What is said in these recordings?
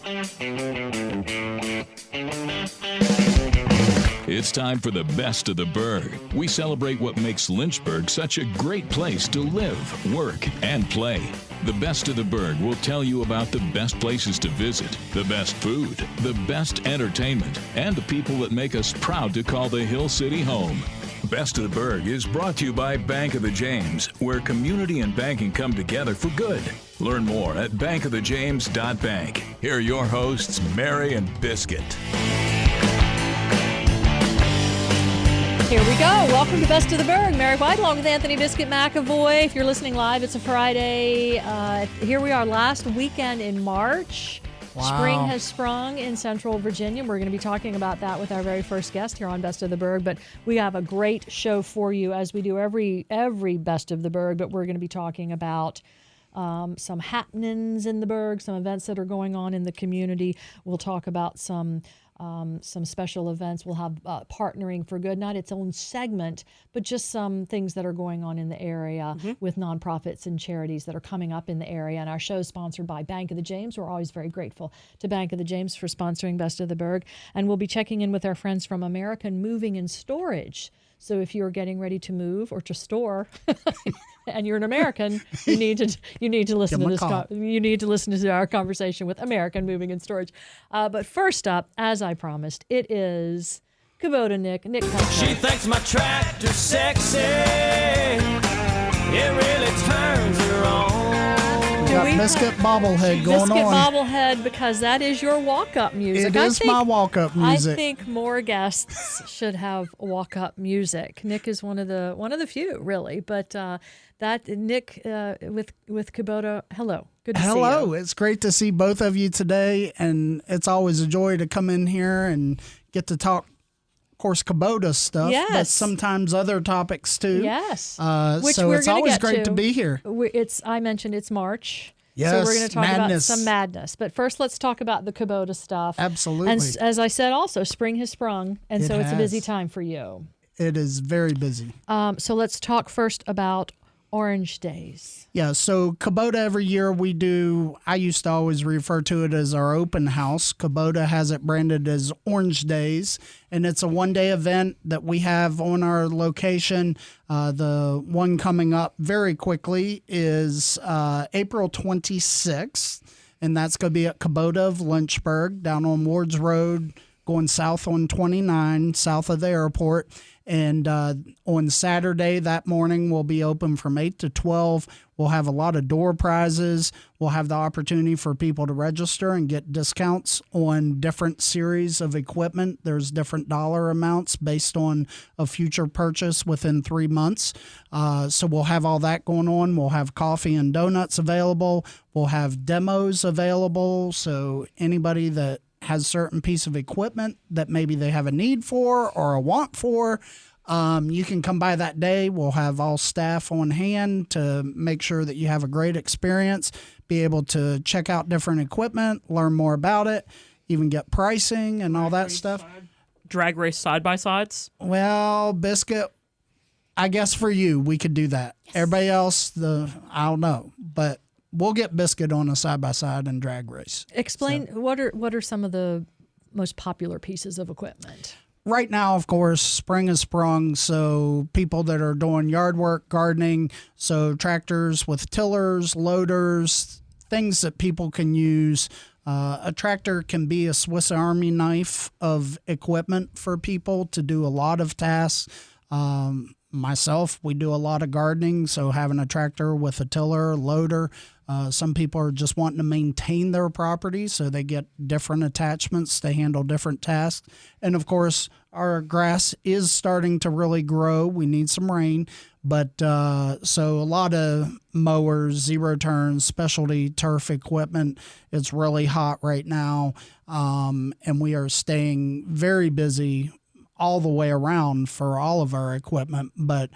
It's time for the best of the Burg. We celebrate what makes Lynchburg such a great place to live, work, and play. The best of the Burg will tell you about the best places to visit, the best food, the best entertainment, and the people that make us proud to call the Hill City home. Best of the Burg is brought to you by Bank of the James, where community and banking come together for good. Learn more at bankofthejames.bank. Here are your hosts, Mary and Biscuit. Here we go. Welcome to Best of the Burg. Mary White along with Anthony Biscuit McAvoy. If you're listening live, it's a Friday. Here we are last weekend in March. Wow. Spring has sprung in Central Virginia. We're going to be talking about that with our very first guest here on Best of the Burg. But we have a great show for you, as we do every Best of the Burg. But we're going to be talking about some happenings in the Burg, some events that are going on in the community. We'll talk about some special events. We'll have Partnering for Good, not its own segment, but just some things that are going on in the area with nonprofits and charities that are coming up in the area. And our show is sponsored by Bank of the James. We're always very grateful to Bank of the James for sponsoring Best of the Burg. And we'll be checking in with our friends from American Moving and Storage. So if you're getting ready to move or to store, and you're an American, you need to listen to this. You need to listen to our conversation with American Moving and Storage. But first up, as I promised, it is Kubota Nick. Nick, she thinks my tractor's sexy. It really turns her on. Got Biscuit Bobblehead going on. Biscuit Bobblehead, because that is your walk-up music. It is my walk-up music. I think more guests should have walk-up music. Nick is one of the few, really. But that Nick with Kubota, hello. Good to see you. Hello. It's great to see both of you today, and it's always a joy to come in here and get to talk. Of course, Kubota stuff, but sometimes other topics too. Yes. So it's always great to be here. I mentioned it's March. Yes, so we're going to talk madness. about some madness. But first, let's talk about the Kubota stuff. Absolutely. And as I said, also, spring has sprung, and it's a busy time for you. It is very busy. So let's talk first about Orange Days. Yeah, so Kubota every year we do, I used to always refer to it as our open house. Kubota has it branded as Orange Days, and it's a one-day event that we have on our location. The one coming up very quickly is April 26th, and that's going to be at Kubota of Lynchburg down on Wards Road, going south on 29, south of the airport. And on Saturday, that morning, we'll be open from 8 to 12. We'll have a lot of door prizes. We'll have the opportunity for people to register and get discounts on different series of equipment. There's different dollar amounts based on a future purchase within 3 months. So we'll have all that going on. We'll have coffee and donuts available. We'll have demos available. So anybody that has certain piece of equipment that maybe they have a need for or a want for, you can come by that day. We'll have all staff on hand to make sure that you have a great experience, be able to check out different equipment, learn more about it, even get pricing and all that stuff. Drag race side-by-sides? Well, Biscuit, I guess for you, we could do that. Yes. Everybody else, I don't know, but we'll get Biscuit on a side-by-side and drag race. Explain, what are some of the most popular pieces of equipment? Right now, of course, spring has sprung, so people that are doing yard work, gardening, so tractors with tillers, loaders, things that people can use. A tractor can be a Swiss Army knife of equipment for people to do a lot of tasks. Myself, we do a lot of gardening, so having a tractor with a tiller, loader. Some people are just wanting to maintain their property, so they get different attachments to handle different tasks. And of course, our grass is starting to really grow. We need some rain, but so a lot of mowers, zero turns, specialty turf equipment. It's really hot right now, and we are staying very busy all the way around for all of our equipment, but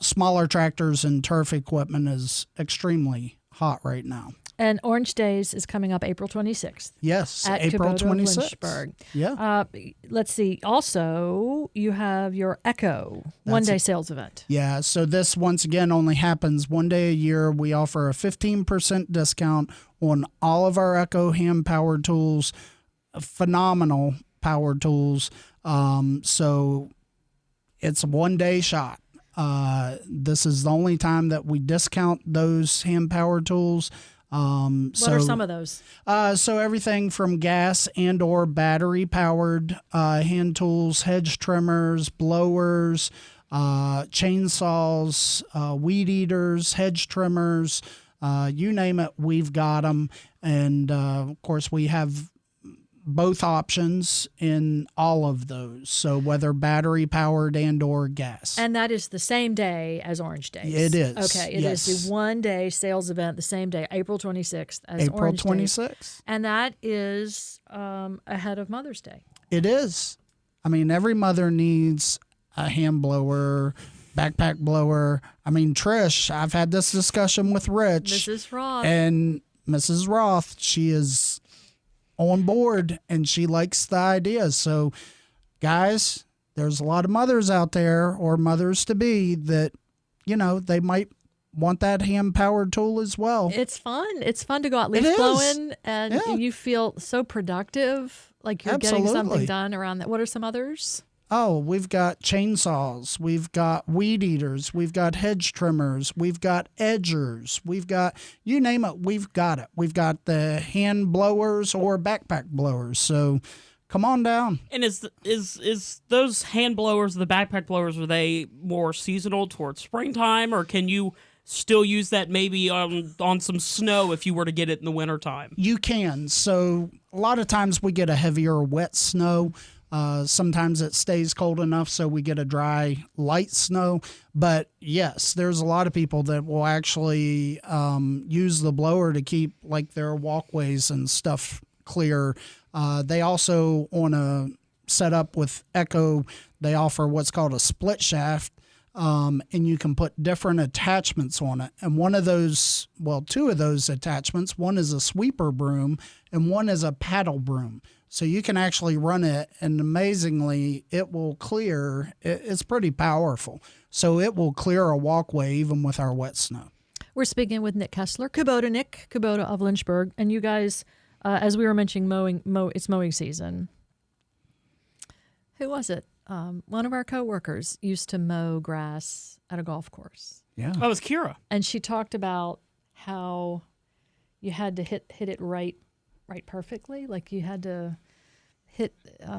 smaller tractors and turf equipment is extremely hot right now. And Orange Days is coming up April 26th. Yes, At April Kubota 26th. Lynchburg. Yeah. Let's see. Also, you have your Echo one-day sales event. Yeah, so this once again only happens one day a year. We offer a 15% discount on all of our Echo hand power tools, phenomenal power tools. So it's a one-day shot. This is the only time that we discount those hand power tools. What are some of those? So everything from gas and or battery powered hand tools, hedge trimmers, blowers, chainsaws, weed eaters, hedge trimmers, you name it, we've got them. And of course, we have both options in all of those. So whether battery powered and or gas. And that is the same day as Orange Days. It is. Okay, it is the one-day sales event, the same day, April 26th as April Orange 26th. Days. And that is ahead of Mother's Day. It is. I mean, every mother needs a hand blower, backpack blower. I mean, Trish, I've had this discussion with Rich. Mrs. Roth. And Mrs. Roth, she is on board and she likes the idea. So, guys, there's a lot of mothers out there or mothers to be that, you know, they might want that hand powered tool as well. It's fun. It's fun to go out leaf blowing and you feel so productive, like you're getting something done around that. What are some others? Oh, we've got chainsaws, we've got weed eaters, we've got hedge trimmers, we've got edgers, we've got, you name it, we've got it. We've got the hand blowers or backpack blowers. So come on down. And is those hand blowers, the backpack blowers, are they more seasonal towards springtime, or can you still use that maybe on some snow if you were to get it in the wintertime? You can. So a lot of times we get a heavier wet snow. Sometimes it stays cold enough so we get a dry, light snow. But yes, there's a lot of people that will actually use the blower to keep like their walkways and stuff clear. They also, on a setup with Echo, they offer what's called a split shaft. And you can put different attachments on it. And one of those, well, two of those attachments, one is a sweeper broom and one is a paddle broom. So you can actually run it, and amazingly, it will clear. It's pretty powerful. So it will clear a walkway even with our wet snow. We're speaking with Nick Kessler, Nick Kubota of Lynchburg. And you guys, as we were mentioning, it's mowing season. Who was it? One of our coworkers used to mow grass at a golf course. Yeah. Oh, it was Kira. And she talked about how you had to hit it right perfectly. Like you had to hit.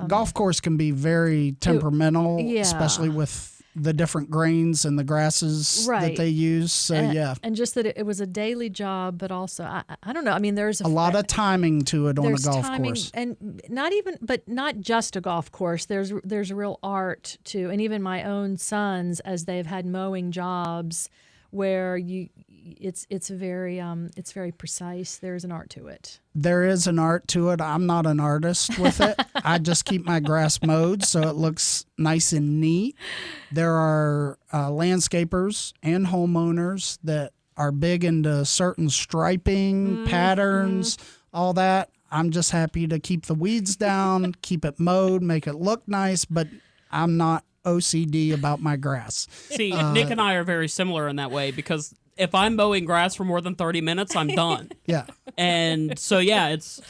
Golf course can be very temperamental, yeah. especially with the different grains and the grasses that they use. So, And just that it was a daily job, but also, I don't know. I mean, there's a lot of timing to it on a golf course. And not just a golf course. There's a real art to, and even my own sons, as they've had mowing jobs where it's very precise. There's an art to it. There is an art to it. I'm not an artist with it. I just keep my grass mowed so it looks nice and neat. There are landscapers and homeowners that are big into certain striping patterns, all that. I'm just happy to keep the weeds down, keep it mowed, make it look nice, but I'm not OCD about my grass. See, Nick and I are very similar in that way, because if I'm mowing grass for more than 30 minutes, I'm done. Yeah. And so, yeah, it's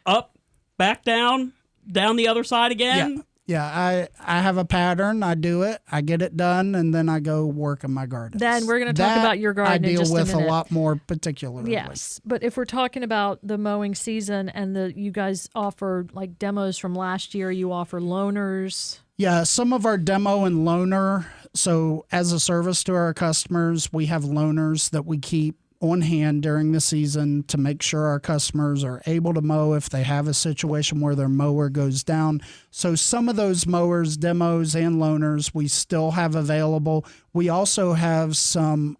up, back down the other side again. Yeah, I have a pattern. I do it. I get it done, and then I go work in my garden. Then we're going to talk about your garden in just a minute. I deal with a lot more particularly. Yes, but if we're talking about the mowing season and you guys offer like demos from last year, you offer loaners. Yeah, some of our demo and loaner. So as a service to our customers, we have loaners that we keep on hand during the season to make sure our customers are able to mow if they have a situation where their mower goes down. So some of those mowers, demos, and loaners we still have available. We also have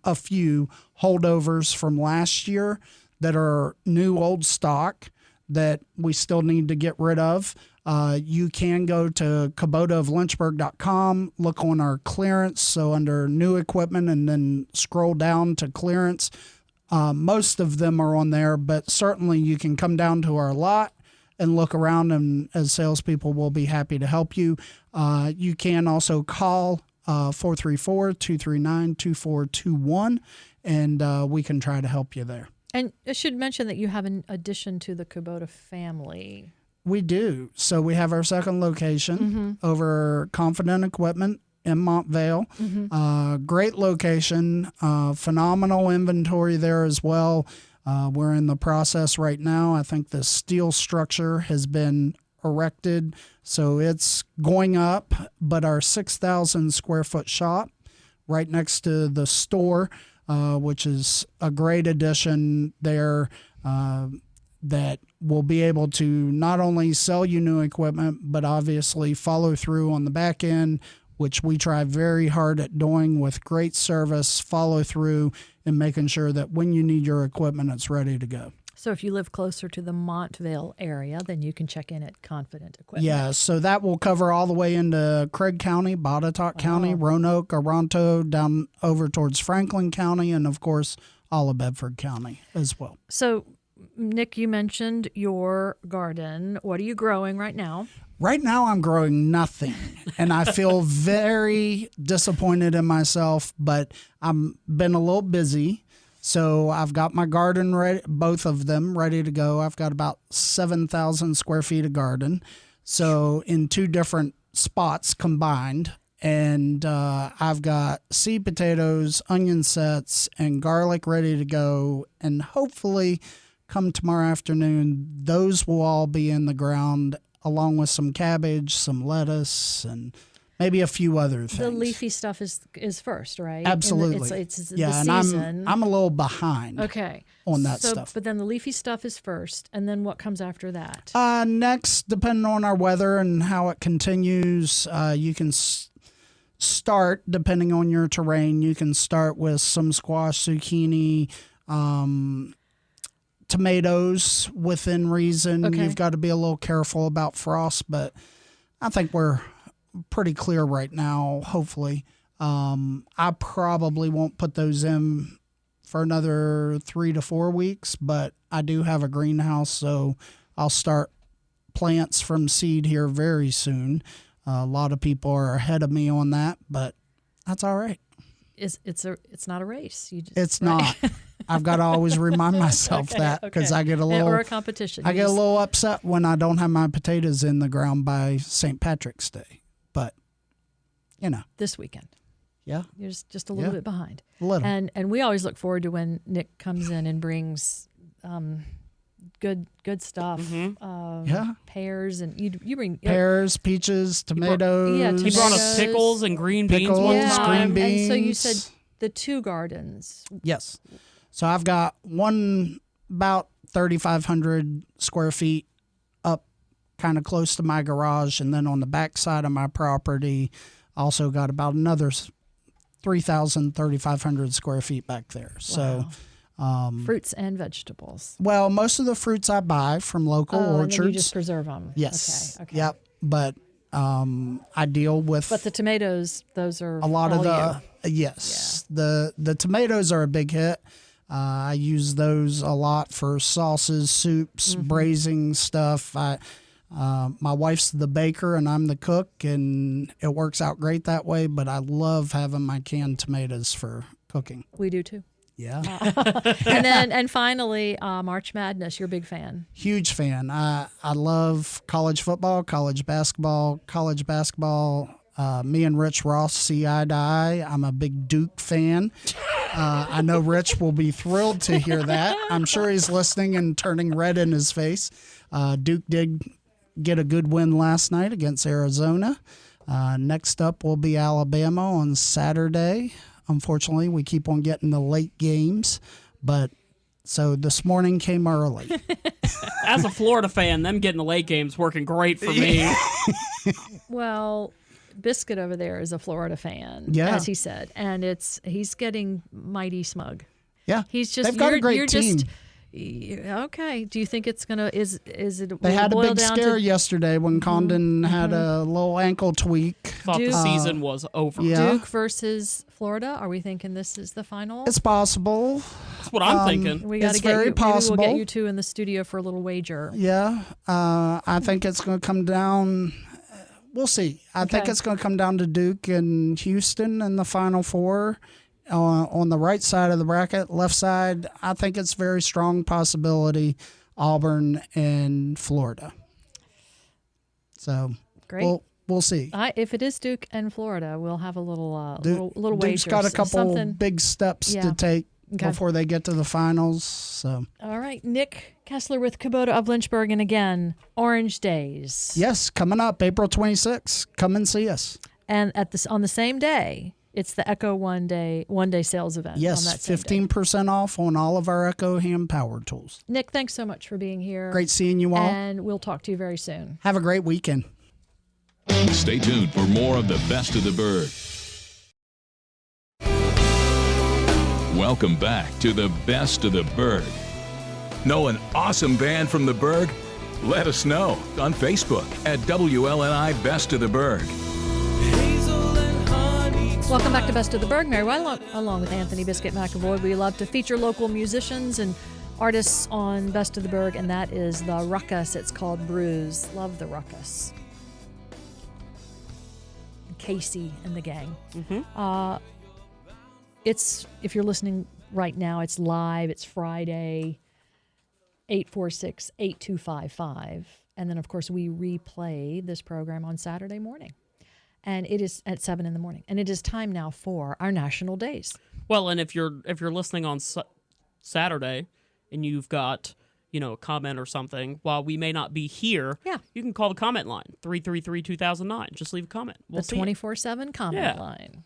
a few holdovers from last year that are new old stock that we still need to get rid of. You can go to KubotaofLynchburg.com, look on our clearance, so under new equipment, and then scroll down to clearance. Most of them are on there, but certainly you can come down to our lot and look around, and as salespeople, we'll be happy to help you. You can also call 434-239-2421, and we can try to help you there. And I should mention that you have an addition to the Kubota family. We do. So we have our second location over Confident Equipment in Montvale. Great location, phenomenal inventory there as well. We're in the process right now. I think the steel structure has been erected, so it's going up, but our 6,000 square foot shop right next to the store, which is a great addition there, that will be able to not only sell you new equipment, but obviously follow through on the back end, which we try very hard at doing with great service, follow through, and making sure that when you need your equipment, it's ready to go. So if you live closer to the Montvale area, then you can check in at Confident Equipment. Yeah, so that will cover all the way into Craig County, Botetourt County, Roanoke, Oronto, down over towards Franklin County, and of course, all of Bedford County as well. So, Nick, you mentioned your garden. What are you growing right now? Right now, I'm growing nothing, and I feel very disappointed in myself, but I've been a little busy. So I've got my garden ready, both of them ready to go. I've got about 7,000 square feet of garden, so in 2 different spots combined. And I've got seed potatoes, onion sets, and garlic ready to go. And hopefully, come tomorrow afternoon, those will all be in the ground, along with some cabbage, some lettuce, and maybe a few other things. The leafy stuff is first, right? Absolutely. It's yeah, the and season. I'm a little behind. Okay. On that stuff. But then the leafy stuff is first, and then what comes after that? Next, depending on our weather and how it continues, you can start, depending on your terrain, you can start with some squash, zucchini, tomatoes within reason. Okay. You've got to be a little careful about frost, but I think we're pretty clear right now, hopefully. I probably won't put those in for another 3 to 4 weeks, but I do have a greenhouse, so I'll start plants from seed here very soon. A lot of people are ahead of me on that, but that's all right. It's not a race. It's not. I've got to always remind myself that, because I get a little or a competition. I get a little upset when I don't have my potatoes in the ground by St. Patrick's Day. But this weekend. Yeah. You're just a little bit behind. A little. And we always look forward to when Nick comes in and brings good stuff. Pears, and you bring pears, peaches, tomatoes. He brought us pickles and green beans one time. Green beans. And so you said the 2 gardens. Yes. So I've got one about 3,500 square feet up kind of close to my garage, and then on the back side of my property, also got about another 3,500 square feet back there. Wow. So fruits and vegetables. Well, most of the fruits I buy from local orchards. And then you just preserve them. Yes. Okay. Yep. But I deal with. But the tomatoes, those are a lot all of the. Yes. Yeah. The tomatoes are a big hit. I use those a lot for sauces, soups, braising stuff. My wife's the baker and I'm the cook, and it works out great that way. But I love having my canned tomatoes for cooking. We do too. Yeah. And finally, March Madness. You're a big fan. Huge fan. I love college football, college basketball. Me and Rich Ross see eye to eye. I'm a big Duke fan. I know Rich will be thrilled to hear that. I'm sure he's listening and turning red in his face. Duke did get a good win last night against Arizona. Next up will be Alabama on Saturday. Unfortunately, we keep on getting the late games, but so this morning came early. As a Florida fan, them getting the late games working great for me. Well, Biscuit over there is a Florida fan, as he said, and he's getting mighty smug. Yeah, he's just they've got a great team. Okay. Do you think it's gonna is it? They had a boil big down scare to yesterday when Condon had a little ankle tweak. Thought the Duke- season was over. Yeah. Duke versus Florida? Are we thinking this is the final? It's possible. That's what I'm thinking. We got to it's get very you. possible. Maybe we'll get you two in the studio for a little wager. Yeah. I think it's going to come down. We'll see. I think Okay. it's going to come down to Duke and Houston in the Final Four. On the right side of the bracket, left side, I think it's very strong possibility Auburn and Florida. So Great. we'll see. If it is Duke and Florida, we'll have a little little Duke's wager. got a couple Something. big steps Yeah. to take Okay. before they get to the finals. So All right, Nick Kessler with Kubota of Lynchburg, and again, Orange Days. yes, coming up April 26th. Come and see us. And on the same day, it's the Echo one day sales event. on Yes, that same day. 15% off on all of our Echo hand power tools. Nick, thanks so much for being here. Great seeing you all. And we'll talk to you very soon. Have a great weekend. Stay tuned for more of the Best of the Burg. Welcome back to the Best of the Burg. Know an awesome band from the Burg? Let us know on Facebook at WLNI Best of the Burg. Hazel and honey. Welcome back to Best of the Burg. Mary White along with Anthony Biscuit McAvoy. We love to feature local musicians and artists on Best of the Burg, and that is the Ruckus. It's called Bruise. Love the Ruckus. Casey and the gang. It's, if you're listening right now, it's live. It's Friday, 846-8255. And then, of course, we replay this program on Saturday morning. And it is at 7 in the morning. And it is time now for our national days. Well, and if you're listening on Saturday and you've got a comment or something, while we may not be here, Yeah. you can call the comment line 333-2009. Just leave a comment. We'll The see it. 24/7 comment Yeah. line.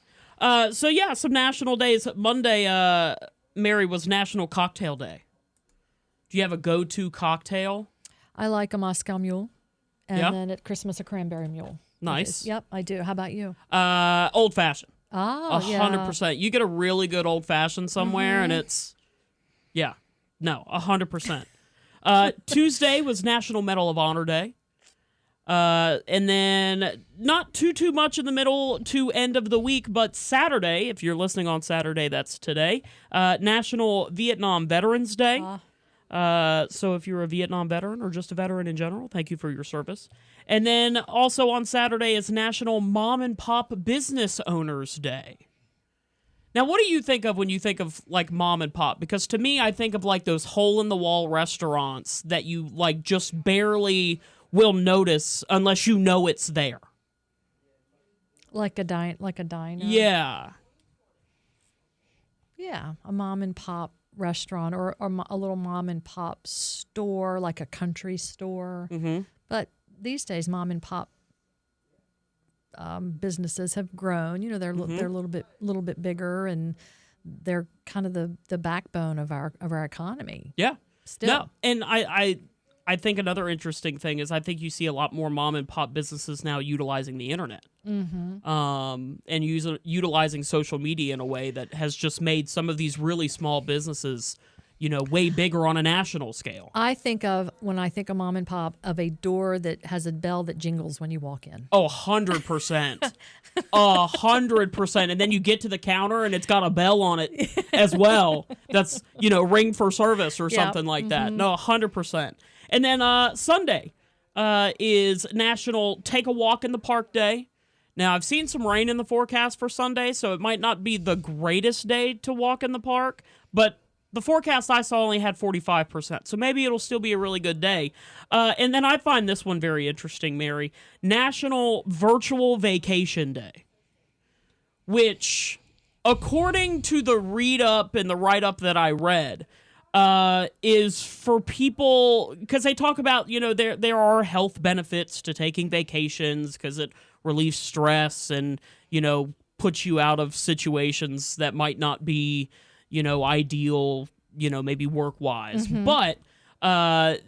Some national days. Monday, Mary, was National Cocktail Day. Do you have a go-to cocktail? I like a Moscow Mule. And Yeah. then at Christmas, a Cranberry Mule. Nice. Yep, I do. How about you? Old fashioned. Oh, yeah. 100%. You get a really good old fashioned somewhere, and it's 100%. Tuesday was National Medal of Honor Day. And then not too much in the middle to end of the week, but Saturday, if you're listening on Saturday, that's today, National Vietnam Veterans Day. So if you're a Vietnam veteran or just a veteran in general, thank you for your service. And then also on Saturday is National Mom and Pop Business Owners Day. Now, what do you think of when you think of, like, mom and pop? Because to me, I think of, like, those hole-in-the-wall restaurants that you, like, just barely will notice unless you know it's there. Like a diner. Yeah. Yeah, a mom and pop restaurant or a little mom and pop store, like a country store. Mm-hmm. But these days, mom and pop businesses have grown. They're they're a little bit bigger, and they're kind of the backbone of our economy. Yeah. Still. No, and I think another interesting thing is I think you see a lot more mom and pop businesses now utilizing the internet. And utilizing social media in a way that has just made some of these really small businesses, way bigger on a national scale. When I think of mom and pop, of a door that has a bell that jingles when you walk in. Oh, 100%. 100%. And then you get to the counter and it's got a bell on it as well. That's, ring for service or something like that. No, 100%. And then Sunday is National Take a Walk in the Park Day. Now, I've seen some rain in the forecast for Sunday, so it might not be the greatest day to walk in the park, but the forecast I saw only had 45%, so maybe it'll still be a really good day. And then I find this one very interesting, Mary. National Virtual Vacation Day, which, according to the read-up and the write-up that I read, is for people, because they talk about, there are health benefits to taking vacations because it relieves stress and, puts you out of situations that might not be, ideal, maybe work-wise. But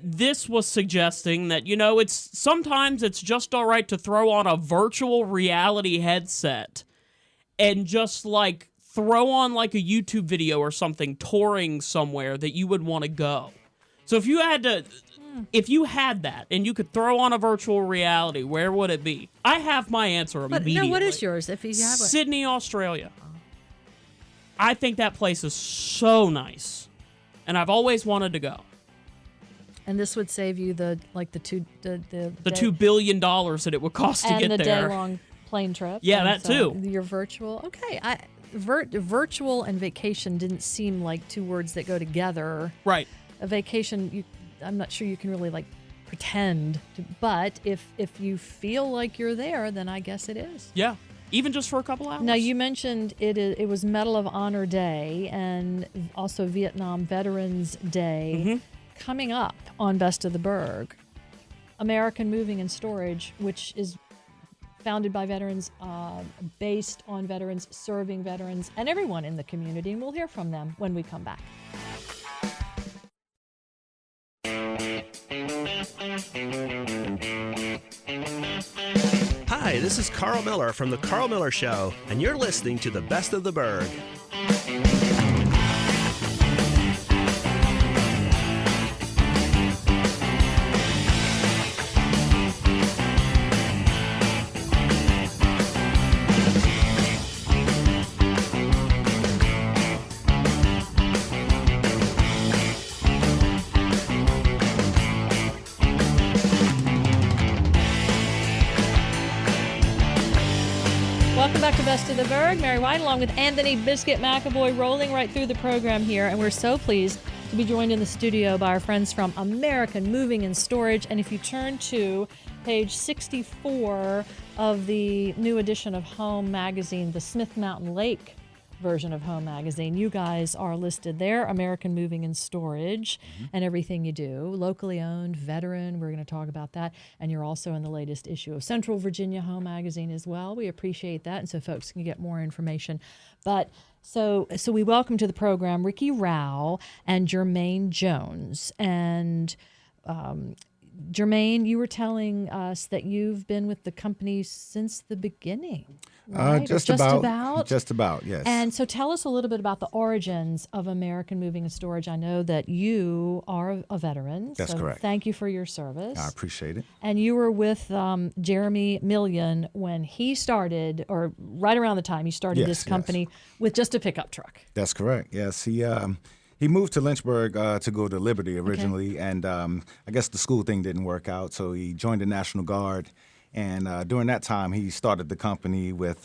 this was suggesting that, sometimes it's just all right to throw on a virtual reality headset and just, like, throw on, like, a YouTube video or something touring somewhere that you would want to go. So if you had that and you could throw on a virtual reality, where would it be? I have my answer But immediately. no, what is yours? If you have it, Sydney, Australia. I think that place is so nice, and I've always wanted to go. and this would save you the The $2 billion that it would cost to and get the there. day-long plane trip. Yeah, And that so too. Your virtual. Okay, virtual and vacation didn't seem like two words that go together. Right. A vacation, I'm not sure you can really like pretend to, but if you feel like you're there, then I guess it is. Yeah. Even just for a couple hours. Now you mentioned it was Medal of Honor Day and also Vietnam Veterans Day coming up on Best of the Burg. American Moving and Storage, which is founded by veterans, based on veterans, serving veterans, and everyone in the community. And we'll hear from them when we come back. Hi, this is Carl Miller from The Carl Miller Show, and you're listening to the Best of the Burg. Welcome back to Best of the Burg. Mary White along with Anthony Biscuit McAvoy rolling right through the program here. And we're so pleased to be joined in the studio by our friends from American Moving and Storage. And if you turn to page 64 of the new edition of Home Magazine, the Smith Mountain Lake version of Home Magazine, you guys are listed there. American Moving and Storage and everything you do. Locally owned, veteran, we're going to talk about that. And you're also in the latest issue of Central Virginia Home Magazine as well. We appreciate that. And so folks can get more information. But so we welcome to the program Ricky Rau and Jermaine Jones. And Jermaine, you were telling us that you've been with the company since the beginning, right? Just about, yes. And so tell us a little bit about the origins of American Moving and Storage. I know that you are a veteran. That's so correct. Thank you for your service. I appreciate it. And you were with Jeremy Million when he started, or right around the time he started this company with just a pickup truck. That's correct. Yes, he moved to Lynchburg to go to Liberty originally, and I guess the school thing didn't work out, so he joined the National Guard. And during that time, he started the company with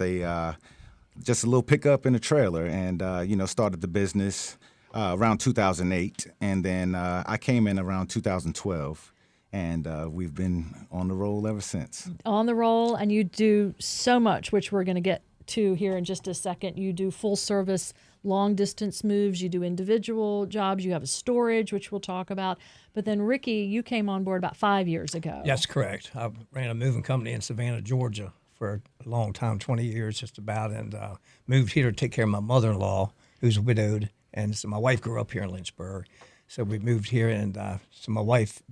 just a little pickup and a trailer, and started the business around 2008. And then I came in around 2012, and we've been on the roll ever since. On the roll, and you do so much, which we're going to get to here in just a second. You do full service long distance moves, you do individual jobs, you have a storage, which we'll talk about. But then Ricky, you came on board about 5 years ago. That's correct. I ran a moving company in Savannah, Georgia for a long time, 20 years just about, and moved here to take care of my mother-in-law, who's widowed. And so my wife grew up here in Lynchburg. So we moved here, and so my wife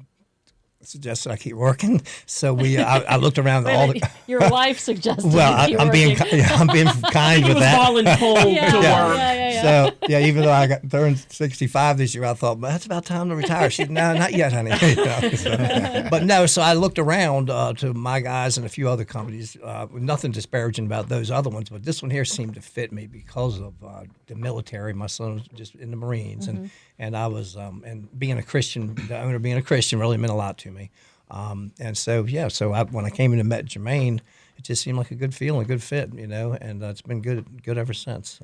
suggested I keep working. So I looked around all the. Your wife suggested. Well, you I'm being kind with that. voluntold to work. Yeah. So even though I turned 65 this year, I thought, well, that's about time to retire. She said, no, not yet, honey. But no, so I looked around to my guys and a few other companies. Nothing disparaging about those other ones, but this one here seemed to fit me because of the military. My son was just in the Marines, and I was and being a Christian, the owner being a Christian really meant a lot to me. And so when I came in and met Jermaine, it just seemed like a good feeling, a good fit, and it's been good ever since.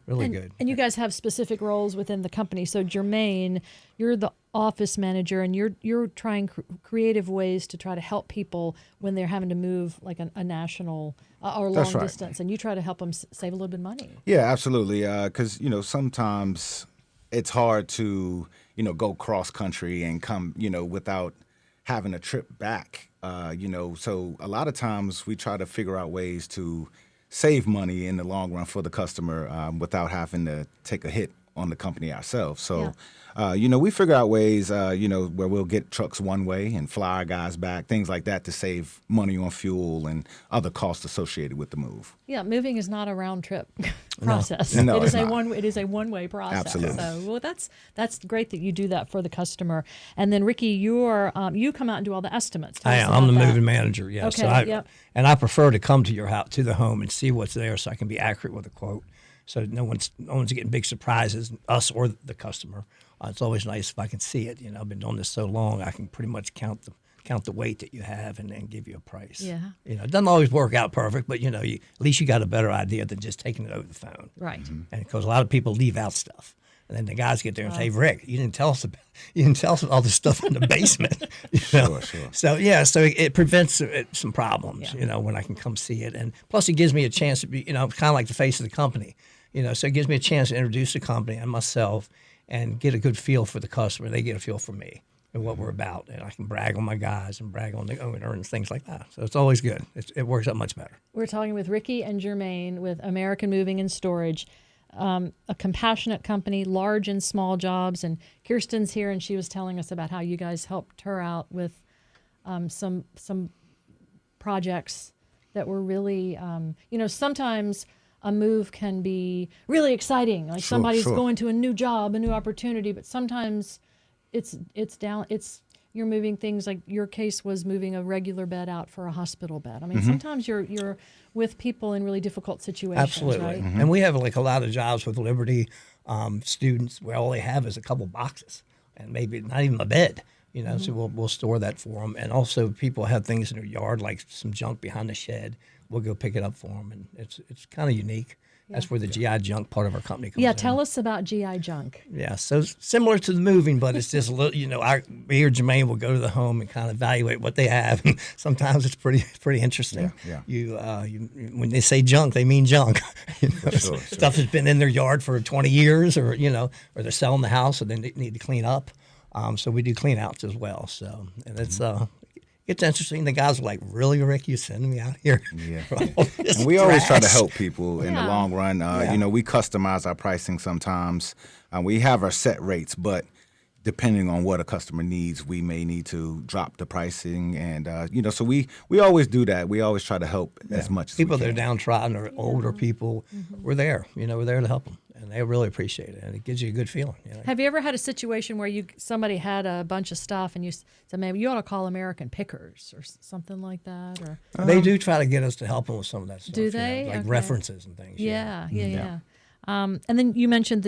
Really good. And you guys have specific roles within the company. So Jermaine, you're the office manager, and you're trying creative ways to try to help people when they're having to move like a national or long distance, and you try to help them save a little bit of money. Yeah, absolutely. Because sometimes it's hard to go cross country and come without having a trip back. So a lot of times we try to figure out ways to save money in the long run for the customer without having to take a hit on the company ourselves. So, we figure out ways, where we'll get trucks one way and fly our guys back, things like that to save money on fuel and other costs associated with the move. Yeah, moving is not a round trip process. No, it it's is not. it is a one-way process. Absolutely. So, well, that's great that you do that for the customer. And then Ricky, you come out and do all the estimates. Tell us I'm about the that. moving manager. Yeah. Okay, And I prefer to come to your house, to the home, and see what's there, so I can be accurate with a quote. So no one's getting big surprises, us or the customer. It's always nice if I can see it. I've been doing this so long, I can pretty much count the weight that you have and give you a price. Yeah. It doesn't always work out perfect, but at least you got a better idea than just taking it over the phone. Right. And because a lot of people leave out stuff. And then the guys get there and say, "Rick, you didn't tell us all the stuff in the basement." Sure. So it prevents some problems, when I can come see it, and plus it gives me a chance to be, kind of like the face of the company, So it gives me a chance to introduce the company and myself, and get a good feel for the customer. They get a feel for me and what we're about, and I can brag on my guys and brag on the owner and things like that. So it's always good. It works out much better. We're talking with Ricky and Jermaine with American Moving and Storage. A compassionate company, large and small jobs. And Kirsten's here, and she was telling us about how you guys helped her out with some projects that were really, sometimes a move can be really exciting. Like somebody's going to a new job, a new opportunity, but sometimes you're moving things, like your case was moving a regular bed out for a hospital bed. I mean, sometimes you're with people in really difficult situations. Absolutely. Right? And we have a lot of jobs with Liberty students where all they have is a couple boxes and maybe not even a bed. So we'll store that for them. And also people have things in their yard, like some junk behind the shed. We'll go pick it up for them, and it's kind of unique. That's where the GI junk part of our company comes in. Yeah, tell us about GI junk. Yeah, so similar to the moving, but it's just a little, me or Jermaine will go to the home and kind of evaluate what they have. And sometimes it's pretty interesting. Yeah. When they say junk, they mean junk. Sure. Stuff has been in their yard for 20 years, or they're selling the house and they need to clean up. So we do clean outs as well. So, and it's interesting. The guys are like, "Really, Rick? You sending me out here?" Yeah. And we always try to help people in the long run. We customize our pricing sometimes. We have our set rates, but depending on what a customer needs, we may need to drop the pricing. And, so we always do that. We always try to help as much as people we that are can. downtrodden or older people. We're there. We're there to help them. And they really appreciate it, and it gives you a good feeling. Have you ever had a situation where somebody had a bunch of stuff and you said, "Maybe you ought to call American Pickers" or something like that? Or they do try to get us to help them with some of that stuff. Do they? Like Okay. references and things. Yeah. And then you mentioned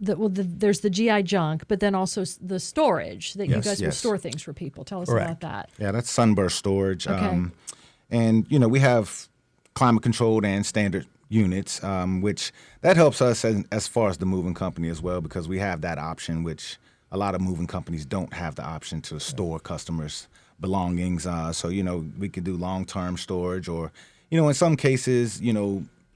there's the GI junk, but then also the storage that you guys will store things for people. Tell us about that. Yeah, that's Sunburst Storage. Okay. And we have climate controlled and standard units, which that helps us as far as the moving company as well, because we have that option, which a lot of moving companies don't have the option to store customers' belongings. So we can do long-term storage, or in some cases,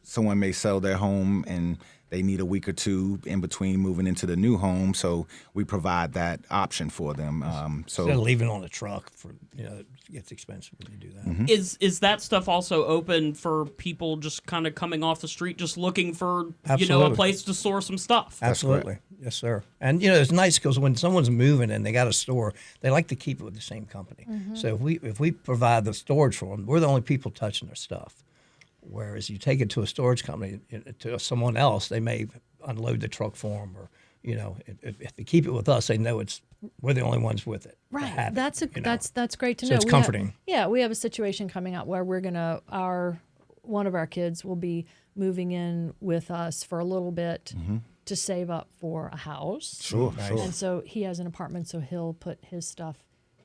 someone may sell their home and they need a week or two in between moving into the new home, so we provide that option for them. Instead of leaving it on a truck, it gets expensive when you do that. Is that stuff also open for people just kind of coming off the street, just looking for a Absolutely. place to store some stuff? Absolutely, yes, sir. And it's nice because when someone's moving and they got a store, they like to keep it with the same company. So if we provide the storage for them, we're the only people touching their stuff. Whereas you take it to a storage company, to someone else, they may unload the truck for them, or if they keep it with us, they know we're the only ones with it. Right. That's great to So know. it's comforting. We have a situation coming up where we're one of our kids will be moving in with us for a little bit to save up for a house. Sure. And so he has an apartment, so he'll put his stuff.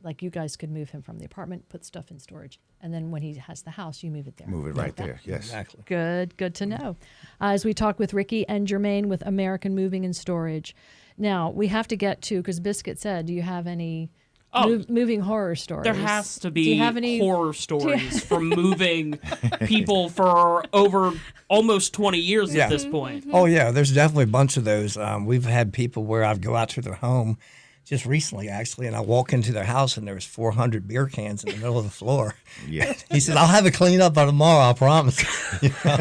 Like you guys could move him from the apartment, put stuff in storage, and then when he has the house, you move it there. Move it right there, yes. Exactly. Good to know. As we talk with Ricky and Jermaine with American Moving and Storage. Now, we have to get to, because Biscuit said, do you have any moving horror stories? There has to be Do you have any horror stories from moving people for over almost 20 years at this point. Oh, yeah, there's definitely a bunch of those. We've had people where I'd go out to their home, just recently, actually, and I walk into their house and there was 400 beer cans in the middle of the floor. Yeah. He said, "I'll have it cleaned up by tomorrow, I promise." You know?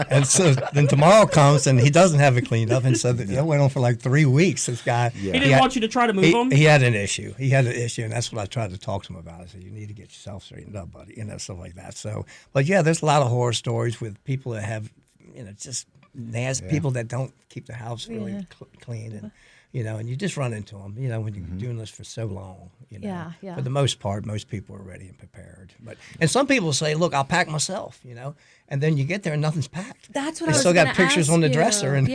And so then tomorrow comes and he doesn't have it cleaned up, and so it went on for like 3 weeks. This guy, He didn't want you to try to move him? He had an issue. And that's what I tried to talk to him about. I said, "You need to get yourself straightened up, buddy," stuff like that. So, but yeah, there's a lot of horror stories with people that have, just nasty people that don't keep the house really clean, and and you just run into them, when you're doing this for so long. Yeah. For the most part, most people are ready and prepared. And some people say, "Look, I'll pack myself," and then you get there and nothing's packed. That's what they I was still got gonna pictures ask on the you. dresser, and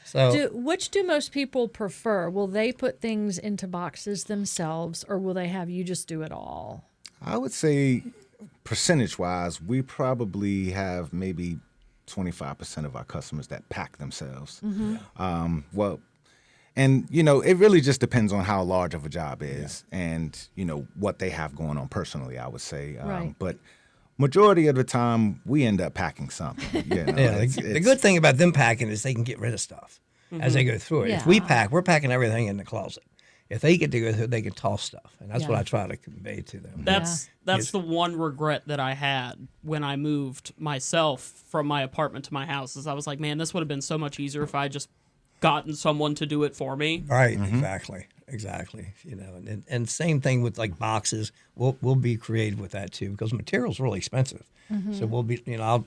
so which do most people prefer? Will they put things into boxes themselves, or will they have you just do it all? I would say, percentage-wise, we probably have maybe 25% of our customers that pack themselves. And, it really just depends on how large of a job is and, what they have going on personally, I would say. Right. But majority of the time, we end up packing something. The good thing about them packing is they can get rid of stuff as they go through it. If we pack, we're packing everything in the closet. If they get to go through it, they can toss stuff. And that's what I try to convey to them. That's the one regret that I had when I moved myself from my apartment to my house is I was like, man, this would have been so much easier if I just gotten someone to do it for me. Right, exactly. And same thing with like boxes. We'll be creative with that too because material's really expensive. So we'll be, I'll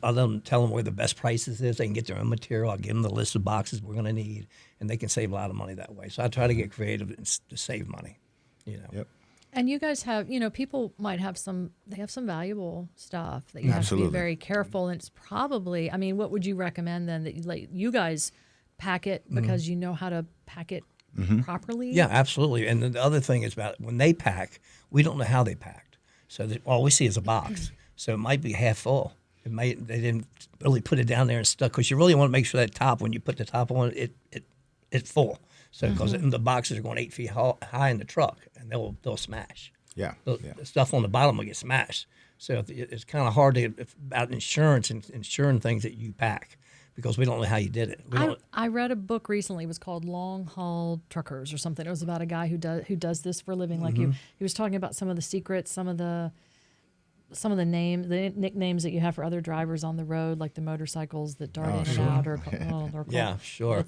tell them where the best prices is. They can get their own material. I'll give them the list of boxes we're going to need, and they can save a lot of money that way. So I try to get creative and to save money. Yep. And you guys have, people might have some valuable stuff that you have to be very careful. And it's probably, what would you recommend then that you guys pack it because you know how to pack it properly? Yeah, absolutely. And the other thing is about when they pack, we don't know how they packed. So all we see is a box. So it might be half full. They didn't really put it down there and stuck because you really want to make sure that top, when you put the top on it's full. So because the boxes are going 8 feet high in the truck and they'll smash. Yeah. The stuff on the bottom will get smashed. So it's kind of hard about insurance and insuring things that you pack because we don't know how you did it. I read a book recently. It was called Long Haul Truckers or something. It was about a guy who does this for a living like you. He was talking about some of the secrets, some of the nicknames that you have for other drivers on the road, like the motorcycles that dart in and out, or yeah, sure.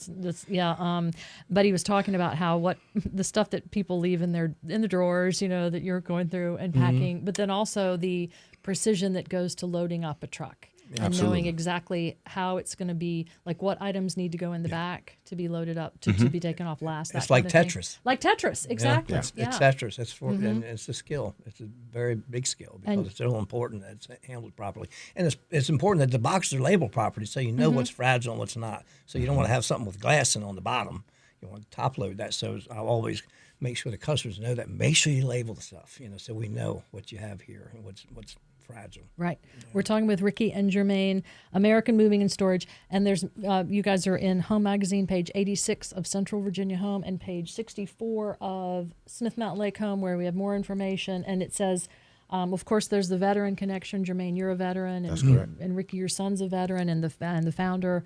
But he was talking about how the stuff that people leave in the drawers, that you're going through and packing, but then also the precision that goes to loading up a truck. And knowing exactly how it's going to be, like what items need to go in the back to be loaded up, to be taken off last. It's like Tetris. Like Tetris, exactly. It's Tetris. And it's a skill. It's a very big skill because it's so important that it's handled properly. And it's important that the boxes are labeled properly so you know what's fragile and what's not. So you don't want to have something with glass in on the bottom. You want to top load that. So I'll always make sure the customers know that. Make sure you label the stuff, so we know what you have here and what's fragile. Right. We're talking with Ricky and Jermaine, American Moving and Storage, and there's you guys are in Home Magazine, page 86 of Central Virginia Home, and page 64 of Smith Mountain Lake Home, where we have more information. And it says, of course, there's the veteran connection. Jermaine, you're a veteran, and, That's correct. And Ricky, your son's a veteran, and the founder,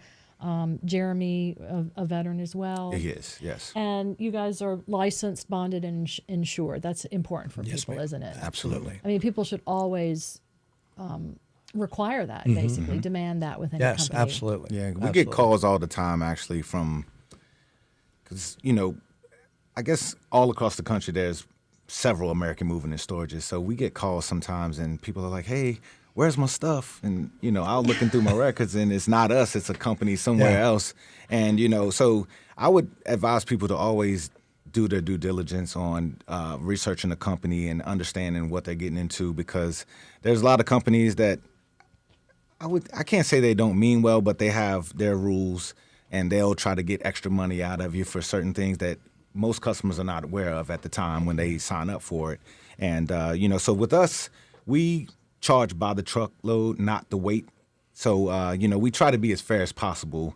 Jeremy, a veteran as well. He is, yes. And you guys are licensed, bonded, and insured. That's important for people, isn't it? Absolutely. People should always require that, basically, demand that within a company. Yes, absolutely. Yeah, we get calls all the time, actually, because, I guess all across the country there's several American Moving and Storages. So we get calls sometimes and people are like, hey, where's my stuff? And, I'll looking through my records and it's not us, it's a company somewhere else. And, so I would advise people to always do their due diligence on researching the company and understanding what they're getting into, because there's a lot of companies that I can't say they don't mean well, but they have their rules and they'll try to get extra money out of you for certain things that most customers are not aware of at the time when they sign up for it. And, so with us, we charge by the truckload, not the weight. So, we try to be as fair as possible.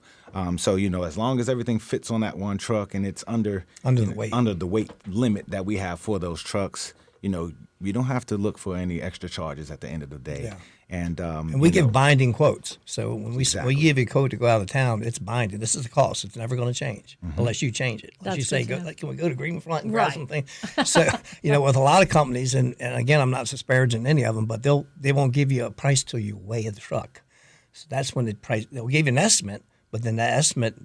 So, as long as everything fits on that one truck and it's under the weight limit that we have for those trucks, you don't have to look for any extra charges at the end of the day. Yeah. And we give binding quotes. So when Exactly. we give you a quote to go out of town, it's binding. This is the cost. It's never going to change unless you change it. Unless That's you say, good to know. can we go to Greenfront and grab Right. something? So, with a lot of companies, and again, I'm not disparaging any of them, but they won't give you a price till you weigh the truck. So that's when they'll give you an estimate, but then that estimate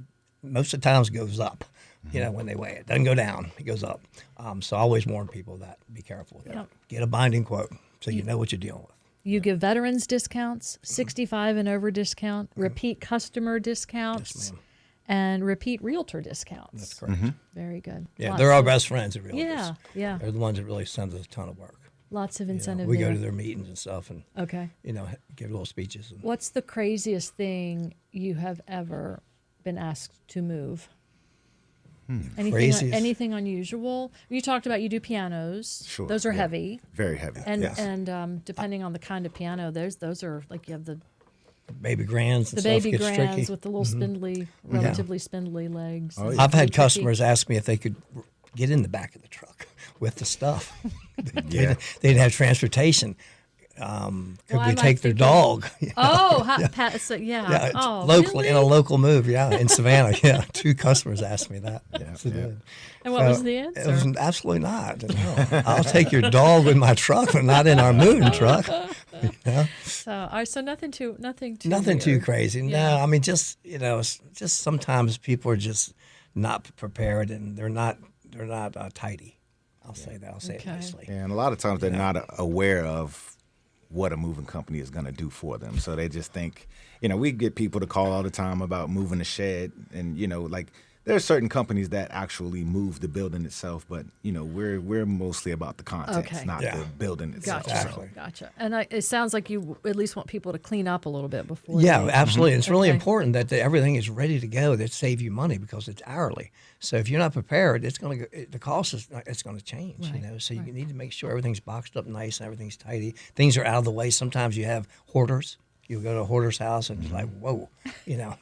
most of the times goes up. When they weigh it, doesn't go down, it goes up. So I always warn people that be careful with that. Yep. Get a binding quote so you know what you're dealing with. You give veterans discounts, 65 and over discount, repeat customer discounts, Yes, ma'am. and repeat realtor discounts. That's correct. Very good. Yeah, Lots they're our of- best friends at realtors. Yeah, yeah. They're the ones that really send us a ton of work. Lots of incentive We there. go to their meetings and stuff and, Okay. give little speeches. And What's the craziest thing you have ever been asked to move? Craziest? Anything unusual? You talked about you do pianos. Sure, Those are yeah. heavy. Very heavy. And yes. depending on the kind of piano, those are like you have the baby grands and the stuff baby gets grands tricky. with the little spindly, relatively spindly legs. Oh, yeah. I've had Tricky. customers ask me if they could get in the back of the truck with the stuff. Yeah. They didn't have transportation. Could Well, I we like take their people- dog? Oh, so, yeah. Yeah, it's Oh, local in a really? local move. Yeah, in Savannah. Yeah, 2 customers asked me that. Yeah, So, yeah. And what was the answer? It was absolutely not. No. I'll take your dog in my truck, but not in our moving truck. So nothing too Nothing weird. too crazy. Yeah. No, I mean it's just sometimes people are just not prepared and they're not tidy. I'll say that. I'll say it Okay. nicely. And a lot of times they're not aware of what a moving company is going to do for them. So they just think, we get people to call all the time about moving a shed. And, there are certain companies that actually move the building itself. But, we're mostly about the contents, Okay. not Yeah. the building itself. Gotcha. Exactly. Gotcha. And it sounds like you at least want people to clean up a little bit before. Yeah, they- absolutely. It's really Okay. important that everything is ready to go. That save you money because it's hourly. So if you're not prepared, the cost it's going to change. Right, So you right. need to make sure everything's boxed up nice and everything's tidy. Things are out of the way. Sometimes you have hoarders. You go to a hoarder's house and it's like, whoa, Yeah.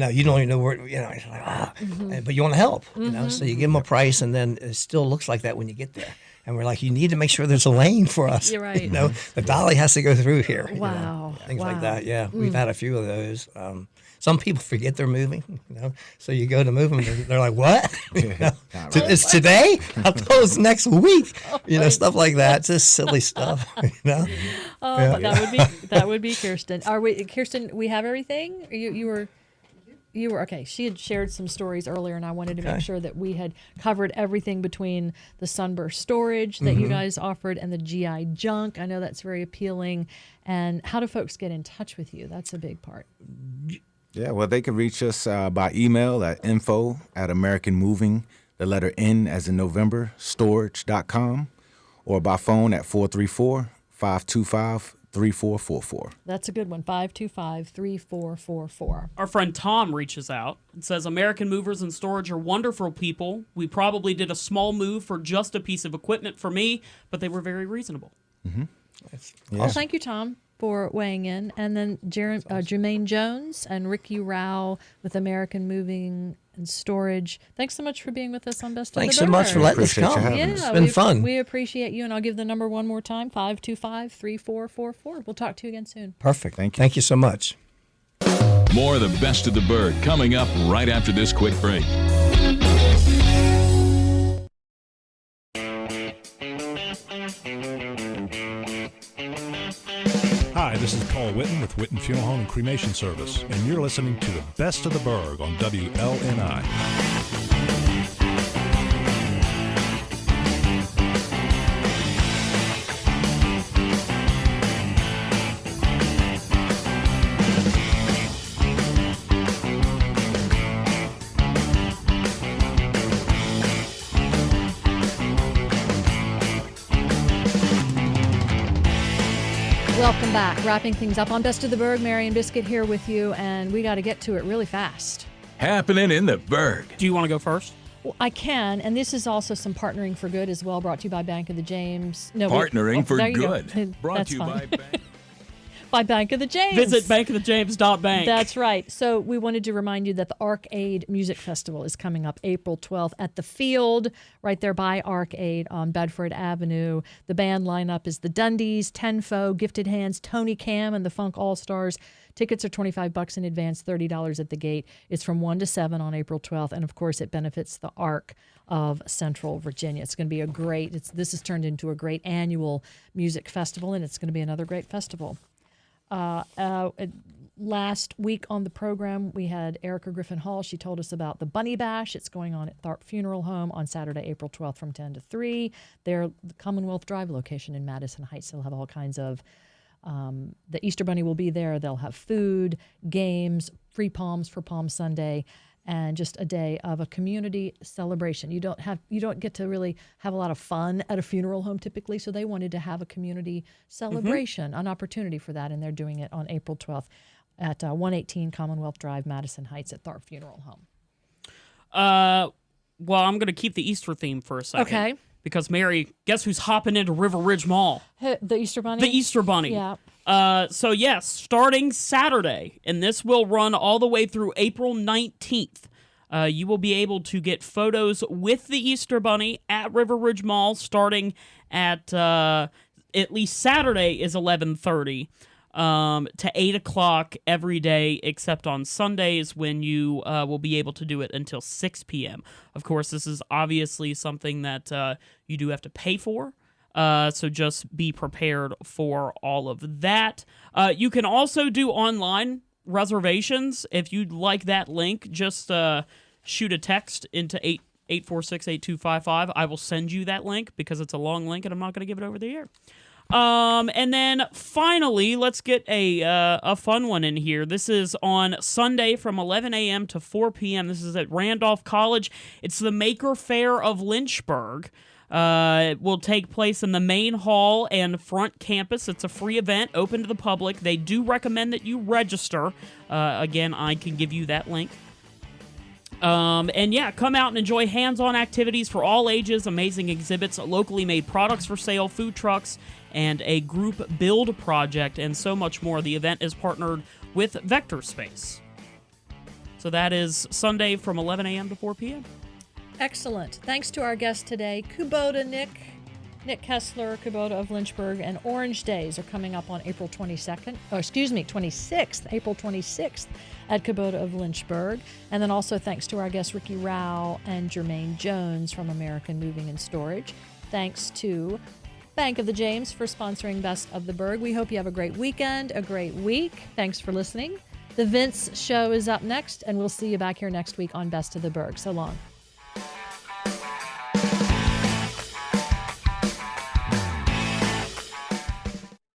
you don't even know where, it's like, but you want to help, so you give them a price and then it still looks like that when you get there. And we're like, you need to make sure there's a lane for us. You're right. The dolly has to go through here. Wow. Things Wow. like that. Yeah, we've had a few of those. Some people forget they're moving, so you go to move them, they're like, what? It's today? I thought it was next week. Stuff like that. Just silly stuff. Oh, that would be Kirsten. Are we, Kirsten? We have everything. You were okay. She had shared some stories earlier, and I wanted to make Okay. sure that we had covered everything between the sunburst storage that you guys offered and the GI junk. I know that's very appealing. And how do folks get in touch with you? That's a big part. Yeah, well, they can reach us by email at info@AmericanMoving, the letter N as in November, storage.com, or by phone at 434-525-3444. That's a good one. 525-3444. Our friend Tom reaches out and says, American Movers and Storage are wonderful people. We probably did a small move for just a piece of equipment for me, but they were very reasonable. Well, thank you, Tom, for weighing in. And then Jermaine Jones and Ricky Rau with American Moving and Storage. Thanks so much for being with us on Best Thanks of the so much for Bird. letting us Appreciate you come. having Yeah, us. It's been fun. We appreciate you, and I'll give the number one more time, 525-3444. We'll talk to you again soon. Perfect. Thank you. Thank you so much. More of the best of the Bird coming up right after this quick break. Hi, this is Paul Witten with Witten Funeral Home and Cremation Service, and you're listening to the Best of the Burg on WLNI. Welcome back. Wrapping things up on Best of the Berg. Marion Biscuit here with you, and we got to get to it really fast. Happening in the Berg. Do you want to go first? Well, I can, and this is also some Partnering for Good as well, brought to you by Bank of the James. No, Partnering for there you go. good. Brought That's to you fine. by Bank. by Bank of the James. Visit bankofthejames.bank. That's right. So we wanted to remind you that the Arcade Music Festival is coming up April 12th at the Field, right there by Arcade on Bedford Avenue. The band lineup is the Dundies, Tenfo, Gifted Hands, Tony Cam, and the Funk All-Stars. Tickets are $25 in advance, $30 at the gate. It's from 1 to 7 on April 12th, and of course it benefits the ARC of Central Virginia. It's going to be this has turned into a great annual music festival, and it's going to be another great festival. Last week on the program, we had Erica Griffin Hall. She told us about the Bunny Bash. It's going on at Tharp Funeral Home on Saturday, April 12th from 10 to 3. They're the Commonwealth Drive location in Madison Heights. They'll have all kinds of the Easter Bunny will be there. They'll have food, games, free palms for Palm Sunday, and just a day of a community celebration. You don't get to really have a lot of fun at a funeral home typically, so they wanted to have a community celebration, an opportunity for that, and they're doing it on April 12th at 118 Commonwealth Drive, Madison Heights at Tharp Funeral Home. Well, I'm going to keep the Easter theme for a second. Okay. Because, Mary, guess who's hopping into River Ridge Mall? The Easter Bunny? The Easter Bunny. Yeah. So, yes, starting Saturday, and this will run all the way through April 19th, you will be able to get photos with the Easter Bunny at River Ridge Mall starting at least Saturday is 11:30 to 8 o'clock every day except on Sundays when you will be able to do it until 6 p.m. Of course, this is obviously something that you do have to pay for. So just be prepared for all of that. You can also do online reservations. If you'd like that link, just shoot a text into 846-8255. I will send you that link because it's a long link and I'm not going to give it over the air. And then finally, let's get a fun one in here. This is on Sunday from 11 a.m. to 4 p.m. This is at Randolph College. It's the Maker Fair of Lynchburg. It will take place in the main hall and front campus. It's a free event, open to the public. They do recommend that you register. Again, I can give you that link. And yeah, come out and enjoy hands-on activities for all ages, amazing exhibits, locally made products for sale, food trucks, and a group build project, and so much more. The event is partnered with Vector Space. So that is Sunday from 11 a.m. to 4 p.m. Excellent. Thanks to our guest today, Kubota Nick Kessler, Kubota of Lynchburg, and Orange Days are coming up on April 26th, April 26th at Kubota of Lynchburg. And then also thanks to our guests, Ricky Rau and Jermaine Jones from American Moving and Storage. Thanks to Bank of the James for sponsoring Best of the Burg. We hope you have a great weekend, a great week. Thanks for listening. The Vince Show is up next, and we'll see you back here next week on Best of the Burg. So long.